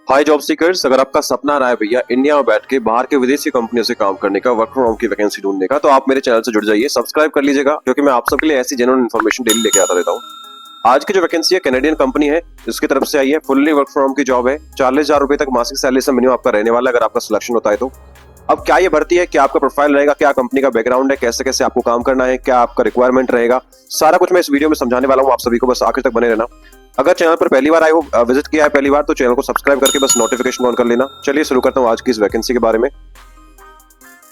हाय job seekers, अगर आपका सपना रहा है भैया इंडिया में बैठ के बाहर के विदेशी कंपनियों से काम करने का, वर्क फ्रॉम होम की वैकेंसी ढूंढने का, तो आप मेरे चैनल से जुड़ जाइए, सब्सक्राइब कर लीजिएगा, क्योंकि मैं आप सबके लिए ऐसी जेन्युइन इन्फॉर्मेशन डेली लेके आता रहता हूँ। आज की जो वैकेंसी है कैनेडियन कंपनी है, इसकी तरफ से आई है। फुल्ली वर्क फ्रॉम होम की जॉब है। 40,000 रुपए तक मासिक सैलरी से मिनिमम आपका रहने वाला है, अगर आपका सिलेक्शन होता है तो। अब क्या ये भर्ती है, क्या आपका प्रोफाइल रहेगा, क्या कंपनी का बैकग्राउंड है, कैसे कैसे आपको काम करना है, क्या आपका रिक्वायरमेंट रहेगा, सारा कुछ मैं इस वीडियो में समझाने वाला हूँ आप सभी को। बस आखिर तक बने रहना। अगर चैनल पर पहली बार आए हो, विजिट किया है पहली बार, तो चैनल को सब्सक्राइब करके बस नोटिफिकेशन ऑन कर लेना। चलिए शुरू करता हूँ आज की इस वैकेंसी के बारे में।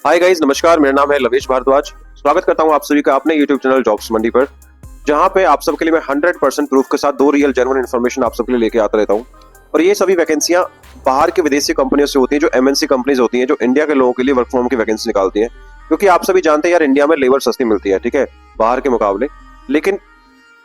हाय गाइस, नमस्कार, मेरा नाम है लवेश भारद्वाज। स्वागत करता हूँ आप सभी का अपने यूट्यूब चैनल जॉब्स मंडी पर, जहाँ पे आप सबके लिए मैं 100% प्रूफ के साथ दो रियल जेन्युइन इन्फॉर्मेशन आप सबके लिए लेके आता रहता हूँ। और ये सभी वैकेंसियां बाहर के विदेशी कंपनियों से होती हैं, जो एमएनसी कंपनीज होती हैं, जो इंडिया के लोगों के लिए वर्क फ्रॉम की वैकेंसी निकालती हैं। क्योंकि आप सभी जानते हैं यार, इंडिया में लेबर सस्ती मिलती है, ठीक है, बाहर के मुकाबले। लेकिन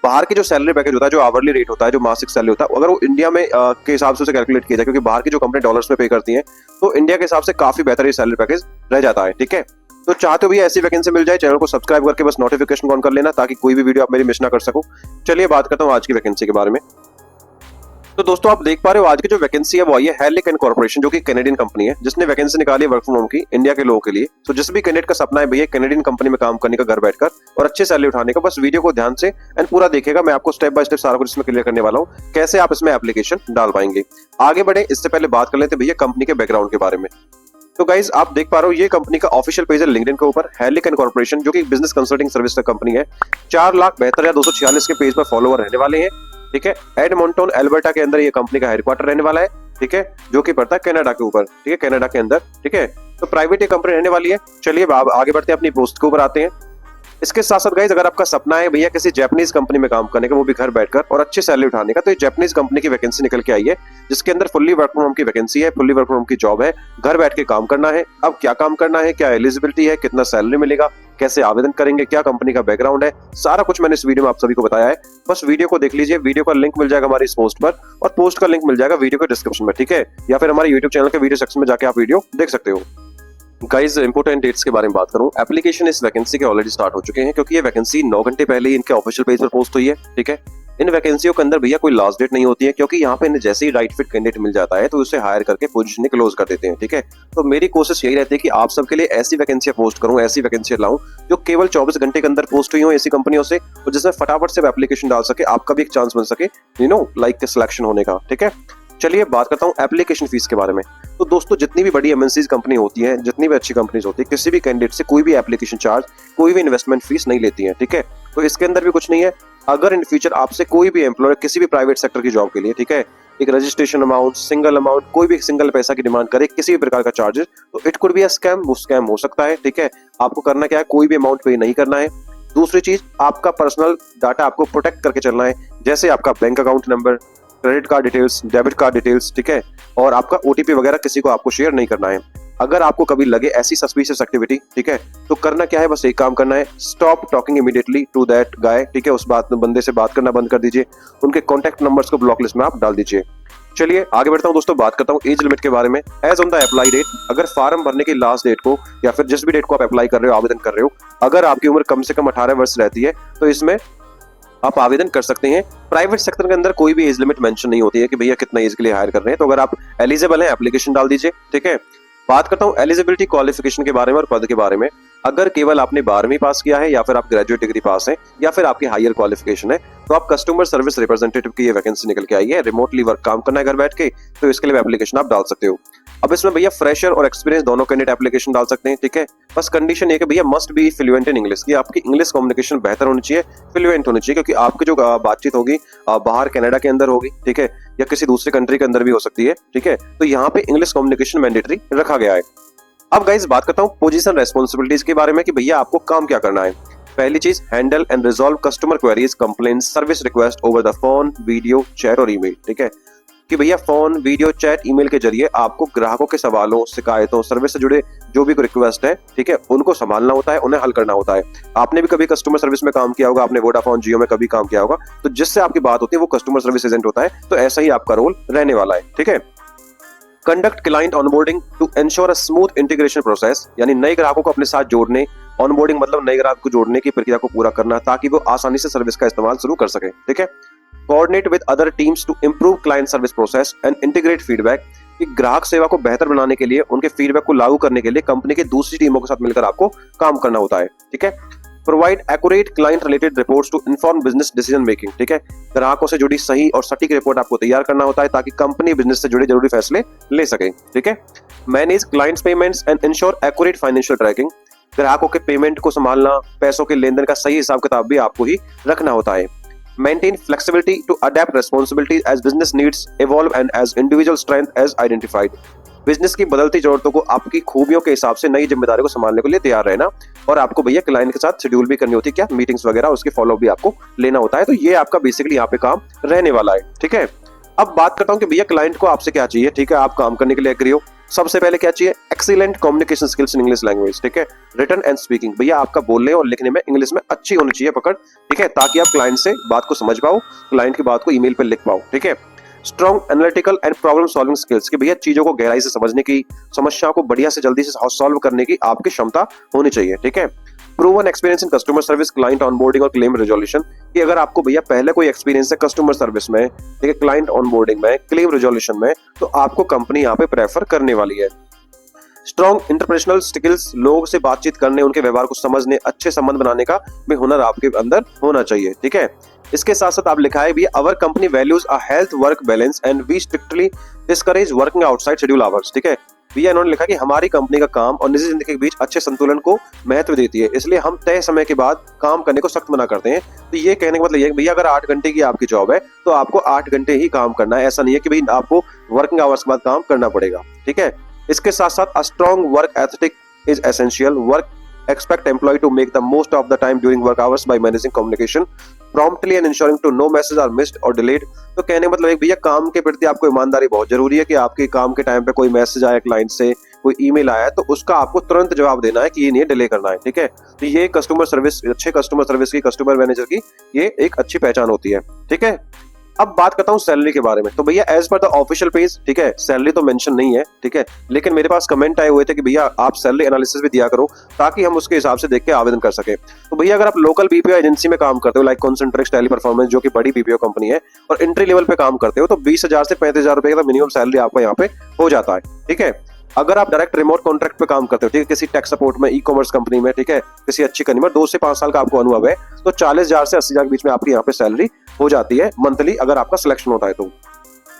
बाहर की जो सैलरी पैकेज होता है, जो आवरली रेट होता है, जो मासिक सैलरी होता है, अगर वो इंडिया में के हिसाब से उसे कैलकुलेट किया जाए, क्योंकि बाहर की जो कंपनी डॉलर्स में पे करती है, तो इंडिया के हिसाब से काफी बेहतर ये सैलरी पैकेज रह जाता है, ठीक है। तो चाहते हो भी ऐसी वैकेंसी मिल जाए, चैनल को सब्सक्राइब करके बस नोटिफिकेशन ऑन कर लेना, ताकि कोई भी वीडियो आप मेरी मिस ना कर सको। चलिए बात करता हूँ आज की वैकेंसी के बारे में। तो दोस्तों आप देख पा रहे हो, आज की जो वैकेंसी है वो आई है हेलिकन कॉर्पोरेशन, जो कि कैनेडियन कंपनी है, जिसने वैकेंसी निकाली है वर्क फ्रॉम होम की इंडिया के लोगों के लिए। तो जिस भी कैंडिडेट का सपना है भैया कैनेडियन कंपनी में काम करने का घर बैठकर और अच्छे सैलरी उठाने का, बस वीडियो को ध्यान से एंड पूरा देखेगा। मैं आपको स्टेप बाय स्टेप सारा कुछ इसमें क्लियर करने वाला हूँ, कैसे आप इसमें एप्लीकेशन डाल पाएंगे। आगे बढ़े इससे पहले बात कर लेते हैं भैया कंपनी के बैकग्राउंड के बारे में। तो गाइज आप देख पा रहे हो, ये कंपनी का ऑफिशियल पेज है लिंक्डइन के ऊपर, हेलिकन कॉर्पोरेशन, जो कि बिजनेस कंसल्टिंग सर्विस का कंपनी है। 4,72,246 के पेज पर फॉलोवर रहने वाले हैं, ठीक है। एडमंटन एल्बर्टा के अंदर ये कंपनी का हेडक्वार्टर रहने वाला है, ठीक है, जो कि पड़ता है कनाडा के ऊपर, ठीक है, कनाडा के अंदर, ठीक है। तो प्राइवेट ये कंपनी रहने वाली है। चलिए आगे बढ़ते हैं, अपनी पोस्ट के ऊपर आते हैं। इसके साथ साथ गाइस, अगर आपका सपना है भैया किसी जापानीज कंपनी में काम करने का, वो भी घर बैठकर और अच्छी सैलरी उठाने का, तो ये जापानीज कंपनी की वैकेंसी निकल के आई है, जिसके अंदर फुल्ली वर्क फ्रॉम होम की वैकेंसी है, फुल्ली वर्क फ्रॉम होम की जॉब है, घर बैठ के काम करना है। अब क्या काम करना है, क्या एलिजिबिलिटी है, कितना सैलरी मिलेगा, कैसे आवेदन करेंगे, क्या कंपनी का बैकग्राउंड है, सारा कुछ मैंने इस वीडियो में आप सभी को बताया है। बस वीडियो को देख लीजिए। वीडियो का लिंक मिल जाएगा हमारी इस पोस्ट पर, और पोस्ट का लिंक मिल जाएगा वीडियो के डिस्क्रिप्शन में, ठीक है, या फिर हमारे यूट्यूब चैनल के वीडियो सेक्शन में जाके आप वीडियो देख सकते हो। गाइस इंपोर्टेंट डेट्स के बारे में बात करूं, एप्लीकेशन इस वैकेंसी के ऑलरेडी स्टार्ट हो चुके हैं, क्योंकि ये वैकेंसी 9 घंटे पहले ही इनके ऑफिशियल पेज पर पोस्ट हुई है, ठीक है। इन वैकेंसियों के अंदर भैया कोई लास्ट डेट नहीं होती है, क्योंकि यहाँ पे इन्हें जैसे ही राइट फिट कैंडिडेट मिल जाता है तो उसे हायर करके पोजीशन क्लोज कर देते हैं, ठीक है। तो मेरी कोशिश यही रहती है कि आप सबके लिए ऐसी वैकेंसी पोस्ट करूं, ऐसी वैकेंसी लाऊं जो केवल 24 घंटे के अंदर पोस्ट हुई हो ऐसी कंपनियों से, और जिसमें फटाफट से एप्लीकेशन डाल सके, आपका भी एक चांस बन सके, यू नो, लाइक सिलेक्शन होने का, ठीक है। चलिए बात करता हूँ एप्लीकेशन फीस के बारे में। तो दोस्तों जितनी भी बड़ी एमएनसीज कंपनी होती है, जितनी भी अच्छी कंपनीज होती है, किसी भी कैंडिडेट से कोई भी एप्लीकेशन चार्ज, कोई भी इन्वेस्टमेंट फीस नहीं लेती है, ठीक है। तो इसके अंदर भी कुछ नहीं है। अगर इन फ्यूचर आपसे कोई भी एम्प्लॉयर किसी भी प्राइवेट सेक्टर की जॉब के लिए, ठीक है, एक रजिस्ट्रेशन अमाउंट, सिंगल अमाउंट, कोई भी सिंगल पैसा की डिमांड करे, किसी भी प्रकार का चार्जेस, तो it could be a scam, वो स्कैम हो सकता है, ठीक है। आपको करना क्या है, कोई भी अमाउंट पे नहीं करना है। दूसरी चीज, आपका पर्सनल डाटा आपको प्रोटेक्ट करके चलना है, जैसे आपका bank account number, credit card details, debit card details, ठीक है, और आपका ओटीपी वगैरह किसी को आपको शेयर नहीं करना है। अगर आपको कभी लगे ऐसी सस्पिशियस एक्टिविटी, ठीक है, तो करना क्या है, बस एक काम करना है, stop talking immediately to that guy, ठीक है। उस बंदे से बात करना बंद कर दीजिए, उनके कॉन्टैक्ट नंबर्स को ब्लॉक लिस्ट में आप डाल दीजिए। चलिए आगे बढ़ता हूं दोस्तों, बात करता हूं एज लिमिट के बारे में। Age on the apply date, अगर फॉर्म भरने की लास्ट डेट को, या फिर जिस भी डेट को आप अप्लाई कर रहे हो, आवेदन कर रहे हो, अगर आपकी उम्र कम से कम 18 वर्ष रहती है, तो इसमें आप आवेदन कर सकते हैं। प्राइवेट सेक्टर के अंदर कोई भी एज लिमिट मेंशन नहीं होती है कि भैया कितना एज के लिए हायर कर रहे हैं। तो अगर आप एलिजिबल हैं, एप्लीकेशन डाल दीजिए, ठीक है। बात करता हूं एलिजिबिलिटी क्वालिफिकेशन के बारे में और पद के बारे में। अगर केवल आपने 12वीं पास किया है, या फिर आप ग्रेजुएट डिग्री पास हैं, या फिर आपकी हायर क्वालिफिकेशन है, तो आप कस्टमर सर्विस रिप्रेजेंटेटिव की ये वैकेंसी निकल के आई है। रिमोटली वर्क काम करना है घर बैठ के, तो इसके लिए एप्लीकेशन आप डाल सकते हो। अब इसमें भैया फ्रेशर और एक्सपीरियंस दोनों कैंडिडेट एप्लीकेशन डाल सकते हैं, ठीक है। बस कंडीशन ये कि भैया must be fluent in English, की आपकी इंग्लिश कम्युनिकेशन बेहतर होनी चाहिए, फ्लुएंट होनी चाहिए, क्योंकि आपकी जो बातचीत होगी बाहर कनाडा के अंदर होगी, ठीक है, या किसी दूसरे कंट्री के अंदर भी हो सकती है, ठीक है। तो यहाँ पे इंग्लिश कम्युनिकेशन मैंडेटरी रखा गया है। अब गाइस बात करता हूँ पोजीशन रेस्पॉन्सिबिलिटीज के बारे में, कि भैया आपको काम क्या करना है। पहली चीज, handle and resolve customer queries, complaints, service request over the phone, video, chat और ईमेल, ठीक है। कि भैया फोन, वीडियो, चैट, ईमेल के जरिए आपको ग्राहकों के सवालों, शिकायतों, सर्विस से जुड़े जो भी रिक्वेस्ट है, ठीक है, उनको संभालना होता है, उन्हें हल करना होता है। आपने भी कभी कस्टमर सर्विस में काम किया होगा, आपने वोडाफोन, जियो में कभी काम किया होगा, तो जिससे आपकी बात होती है वो कस्टमर सर्विस एजेंट होता है। तो ऐसा ही आपका रोल रहने वाला है, ठीक है। Conduct client onboarding to ensure a smooth integration process, यानी नए ग्राहकों को अपने साथ जोड़ने, ऑनबोर्डिंग मतलब नए ग्राहक को जोड़ने की प्रक्रिया को पूरा करना, ताकि वो आसानी से सर्विस का इस्तेमाल शुरू कर सके, ठीक है। Coordinate with other teams to improve client service process and integrate feedback, कि ग्राहक सेवा को बेहतर बनाने के लिए, उनके फीडबैक को लागू करने के लिए कंपनी की दूसरी टीमों के साथ मिलकर आपको काम करना होता है। ठीक है। Provide accurate client related reports to inform business decision making. ठीक है। ग्राहकों से जुड़ी सही और सटीक रिपोर्ट आपको तैयार करना होता है ताकि कंपनी बिजनेस से जुड़े जरूरी फैसले ले सके। ठीक है। Manage clients payments and ensure accurate financial tracking. ग्राहकों के पेमेंट को संभालना, पैसों के लेन देन का सही हिसाब किताब भी आपको ही रखना होता है। Maintain flexibility to adapt responsibilities as business needs evolve and as individual strength as identified। Business की बदलती जरूरतों को आपकी खूबियों के हिसाब से नई जिम्मेदारी को संभालने के लिए तैयार रहना, और आपको भैया क्लाइंट के साथ शेड्यूल भी करनी होती है, क्या मीटिंग्स वगैरह, उसके फॉलो भी आपको लेना होता है। तो ये आपका बेसिकली यहाँ पे काम रहने वाला है। ठीक है। अब बात करता हूँ कि भैया क्लाइंट को आपसे क्या चाहिए। ठीक है। आप काम करने के लिए एग्री हो। सबसे पहले क्या चाहिए? Excellent communication skills in English language. ठीक है। रिटन एंड स्पीकिंग, भैया आपका बोलने और लिखने में इंग्लिश में अच्छी होनी चाहिए पकड़। ठीक है। ताकि आप क्लाइंट से बात को समझ पाओ, क्लाइंट की बात को ईमेल पे लिख पाओ। ठीक है। Strong analytical and problem solving skills, कि भैया चीजों को गहराई से समझने की, समस्याओं को बढ़िया से जल्दी से सॉल्व करने की आपकी क्षमता होनी चाहिए। ठीक है। Proven experience in customer service, client onboarding और क्लेम रिजोल्यूशन, कि अगर आपको भैया पहले कोई एक्सपीरियंस है कस्टमर सर्विस में, ठीक है, क्लाइंट ऑनबोर्डिंग में, क्लेम रिजोल्यूशन में, तो आपको कंपनी यहाँ पे प्रेफर करने वाली है। स्ट्रॉन्ग इंटरपर्सनल स्किल्स, लोगों से बातचीत करने, उनके व्यवहार को समझने, अच्छे संबंध बनाने का भी हुनर आपके अंदर होना चाहिए। ठीक है। इसके साथ साथ आप लिखा है भी, our company values a health work balance and we strictly discourage working outside schedule hours. ठीक है। भैया इन्होंने लिखा कि हमारी कंपनी का काम और निजी जिंदगी के बीच अच्छे संतुलन को महत्व देती है, इसलिए हम तय समय के बाद काम करने को सख्त मना करते हैं। तो ये कहने का मतलब ये है भैया अगर 8 घंटे की आपकी जॉब है तो आपको 8 घंटे ही काम करना है, ऐसा नहीं है कि भाई आपको वर्किंग आवर्स के बाद काम करना पड़ेगा। ठीक है। इसके साथ साथ a strong work ethic is essential. Work expect employee to make the most of the time during work hours by managing communication promptly and ensuring to no messages are missed or delayed। तो कहने का मतलब एक भैया काम के प्रति आपको ईमानदारी बहुत जरूरी है कि आपके काम के टाइम पे कोई मैसेज आया क्लाइंट से, कोई ईमेल आया, तो उसका आपको तुरंत जवाब देना है कि ये नहीं डिले करना है। ठीक है। तो ये कस्टमर सर्विस, अच्छे कस्टमर सर्विस की, कस्टमर मैनेजर की ये एक अच्छी पहचान होती है। ठीक है। अब बात करता हूँ सैलरी के बारे में। तो भैया as per the official page, ठीक है, सैलरी तो मेंशन नहीं है। ठीक है। लेकिन मेरे पास कमेंट आए हुए थे कि भैया आप सैलरी एनालिसिस भी दिया करो ताकि हम उसके हिसाब से देख के आवेदन कर सके। तो भैया अगर आप लोकल बीपीओ एजेंसी में काम करते हो, लाइक कॉन्सेंट्रिक्स टेली परफॉर्मेंस, जो कि बड़ी बीपीओ कंपनी है, और एंट्री लेवल पे काम करते हो, तो 20,000 से 35,000 रुपए का मिनिमम सैलरी आपका यहाँ पे हो जाता है। ठीक है। अगर आप डायरेक्ट रिमोट कॉन्ट्रैक्ट पे काम करते हो, ठीक है, किसी टेक सपोर्ट में, ई कॉमर्स कंपनी में, ठीक है, किसी अच्छी कंपनी में, 2 से 5 साल का आपको अनुभव है, तो 40,000 से 80,000 के बीच में आपकी यहाँ पे सैलरी हो जाती है मंथली, अगर आपका सिलेक्शन होता है तो।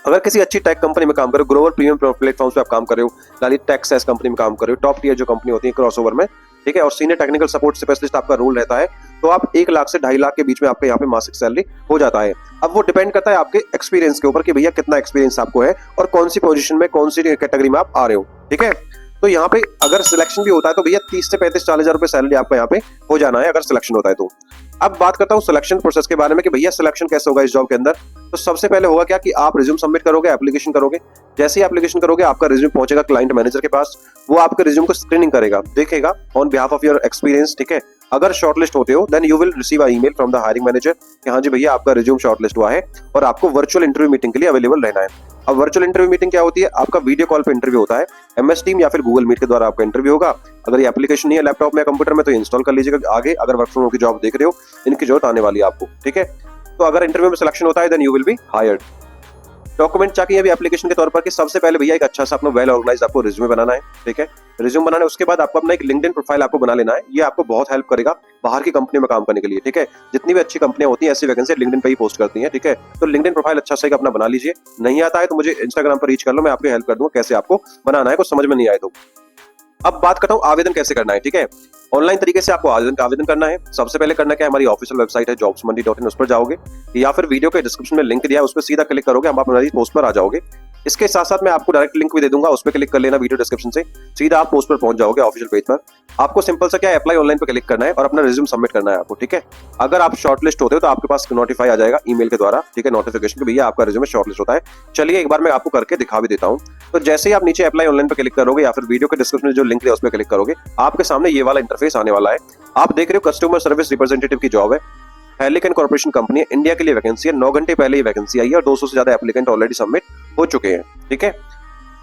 अगर किसी अच्छी टेक कंपनी में काम कर रहे हो, ग्रोवर प्रीमियम प्लेटफॉर्म्स पे आप काम कर रहे हो, लाइक टेक्सास कंपनी में काम कर रहे हो, टॉप टियर जो कंपनी होती है क्रॉसओवर में, ठीक है, और सीनियर टेक्निकल सपोर्ट स्पेशलिस्ट आपका रोल रहता है, तो आप 1 लाख से 2.5 लाख के बीच में आपके यहाँ पे मासिक सैलरी हो जाता है। अब वो डिपेंड करता है आपके एक्सपीरियंस के ऊपर कि भैया कितना एक्सपीरियंस आपको है और कौन सी पोजीशन में, कौन सी कैटेगरी में आप आ रहे हो। ठीक है। तो यहाँ पे अगर सिलेक्शन भी होता है तो भैया 30 से 35-40,000 रुपए सैलरी आपका यहाँ पे हो जाना है अगर सिलेक्शन होता है तो। अब बात करता हूँ सिलेक्शन प्रोसेस के बारे में कि भैया सिलेक्शन कैसे होगा इस जॉब के अंदर। तो सबसे पहले होगा क्या कि आप रिज्यूम सबमिट करोगे, एप्लीकेशन करोगे। जैसे ही एप्लीकेशन करोगे आपका रिज्यूम पहुंचेगा क्लाइंट मैनेजर के पास, वो आपके रिज्यूम को स्क्रीनिंग करेगा, देखेगा on behalf of your experience. ठीक है। अगर शॉर्टलिस्ट होते हो then you will receive a email from the hiring manager कि हाँ जी भैया आपका रिज्यूम शॉर्टलिस्ट हुआ है और आपको वर्चुअल इंटरव्यू मीटिंग के लिए अवेलेबल रहना है। अब वर्चुअल इंटरव्यू मीटिंग क्या होती है? आपका वीडियो कॉल पे इंटरव्यू होता है, MS टीम या फिर गूगल मीट के द्वारा आपका इंटरव्यू होगा। अगर ये एप्लीकेशन नहीं है लैपटॉप में, कंप्यूटर में, तो इंस्टॉल कर लीजिएगा आगे। अगर वर्क फ्रॉम होम की जॉब देख रहे हो, इनकी जरूरत आने वाली है आपको। ठीक है। तो अगर इंटरव्यू में सिलेक्शन होता है then you will be hired. Document चाहिए अभी एप्लीकेशन के तौर पर कि सबसे पहले भैया एक अच्छा सा अपना वेल ऑर्गेनाइज आपको रिज्यूमे बनाना है। ठीक है। रिज्यूम बनाना है, उसके बाद आपको अपना एक लिंक्डइन प्रोफाइल आपको बना लेना है। ये आपको बहुत हेल्प करेगा बाहर की कंपनी में काम करने के लिए। ठीक है। जितनी भी अच्छी कंपनियां होती हैं ऐसी वैकेंसी लिंक्डइन पे ही पोस्ट करती हैं। ठीक है। तो लिंक्डइन प्रोफाइल अच्छा सा अपना बना लीजिए। नहीं आता है तो मुझे इंस्टाग्राम पर रीच कर लो, मैं आपकी हेल्प कर दूंगा कैसे आपको बनाना है, कुछ समझ में नहीं आए तो। अब बात करता हूँ आवेदन कैसे करना है। ठीक है। ऑनलाइन तरीके से आपको आवेदन करना है। सबसे पहले करना क्या है, हमारी ऑफिशियल वेबसाइट है jobsmandi.in, उस पर जाओगे या फिर वीडियो के डिस्क्रिप्शन में लिंक दिया है उस पर सीधा क्लिक करोगे, हम हमारी पोस्ट पर आ जाओगे। इसके साथ साथ मैं आपको डायरेक्ट लिंक भी दे दूंगा, उस पर क्लिक कर लेना वीडियो डिस्क्रिप्शन से, सीधा आप पोस्ट पर पहुंच जाओगे ऑफिशियल पेज पर। आपको सिंपल सा क्या अप्लाई ऑनलाइन पर क्लिक करना है और अपना रिज्यूम सबमिट करना है आपको। ठीक है। अगर आप शॉर्टलिस्ट होते हो तो आपके पास नोटिफाई आ जाएगा ईमेल के द्वारा, ठीक है, नोटिफिकेशन कि भैया आपका रिज्यूम शॉर्टलिस्ट होता है। चलिए एक बार मैं आपको करके दिखा भी देता हूँ। तो जैसे ही आप नीचे अप्लाई ऑनलाइन पर क्लिक करोगे या फिर वीडियो के डिस्क्रिप्शन में जो लिंक दिया उस पर क्लिक करोगे, आपके सामने ये वाला इंटरफेस आने वाला है। आप देख रहे हो कस्टमर सर्विस रिप्रेजेंटेटिव की जॉब है, हेलिकन कॉर्पोरेशन कंपनी है, इंडिया के लिए वैकेंसी है। 9 घंटे पहले ही वैकेंसी आई है और 200 से ज्यादा एप्लीकेंट ऑलरेडी सबमिट हो चुके हैं। ठीक है।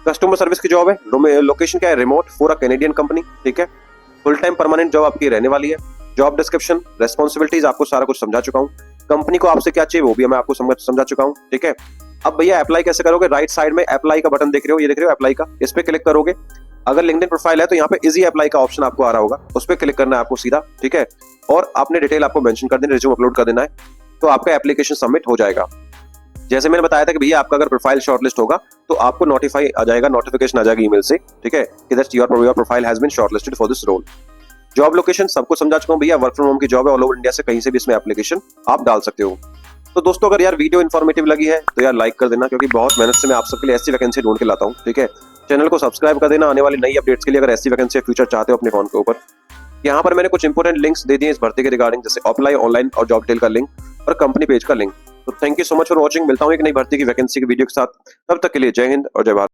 कस्टमर सर्विस की जॉब है, लोकेशन क्या है, remote for a Canadian company. ठीक है। फुल टाइम परमानेंट जॉब आपकी रहने वाली है। जॉब डिस्क्रिप्शन, रेस्पॉन्सिबिलिटीज आपको सारा कुछ समझा चुका हूँ। कंपनी को आपसे क्या चाहिए वो भी मैं आपको समझा चुका हूँ। ठीक है। अब भैया अप्लाई कैसे करोगे, राइट साइड में अप्लाई का बटन देख रहे हो, ये देख रहे हो अप्लाई का, इस पे क्लिक करोगे। अगर लिंक्डइन प्रोफाइल है तो यहाँ पे इजी अप्लाई का ऑप्शन आपको आ रहा होगा, उस पर क्लिक करना है आपको सीधा, ठीक है। और अपने डिटेल आपको मेंशन कर देना, रिज्यूम अपलोड कर देना है, तो आपका एप्लीकेशन सबमिट हो जाएगा। जैसे मैंने बताया था कि भैया आपका अगर प्रोफाइल शॉर्टलिस्ट होगा तो आपको नोटिफाई आ जाएगा, नोटिफिकेशन आ जाएगी ईमेल से, ठीक है, कि that your profile has been shortlisted for this role. Job location सबको समझा चुका हूं भैया, वर्क फ्रॉम होम की जॉब है, ऑल ओवर इंडिया से कहीं से भी इसमें एप्लीकेशन आप डाल सकते हो। तो दोस्तों अगर यार वीडियो इन्फॉर्मेटिव लगी है तो यार लाइक कर देना, क्योंकि बहुत मेहनत से मैं आप सबके लिए ऐसी वैकेंसी ढूंढ के लाता हूं, ठीक है। चैनल को सब्सक्राइब कर देना आने वाली नई अपडेट्स के लिए, अगर ऐसी वैकेंसी फ्यूचर चाहते हो अपने फोन के ऊपर। यहाँ पर मैंने कुछ इंपोर्टेंट लिंक्स दे दिए इस भर्ती के रिगार्डिंग, जैसे अप्लाई ऑनलाइन और जॉब डिटेल का लिंक और कंपनी पेज का लिंक। तो thank you so much for watching, मिलता हूँ एक नई भर्ती की वैकेंसी की वीडियो के साथ, तब तक के लिए जय हिंद और जय भारत।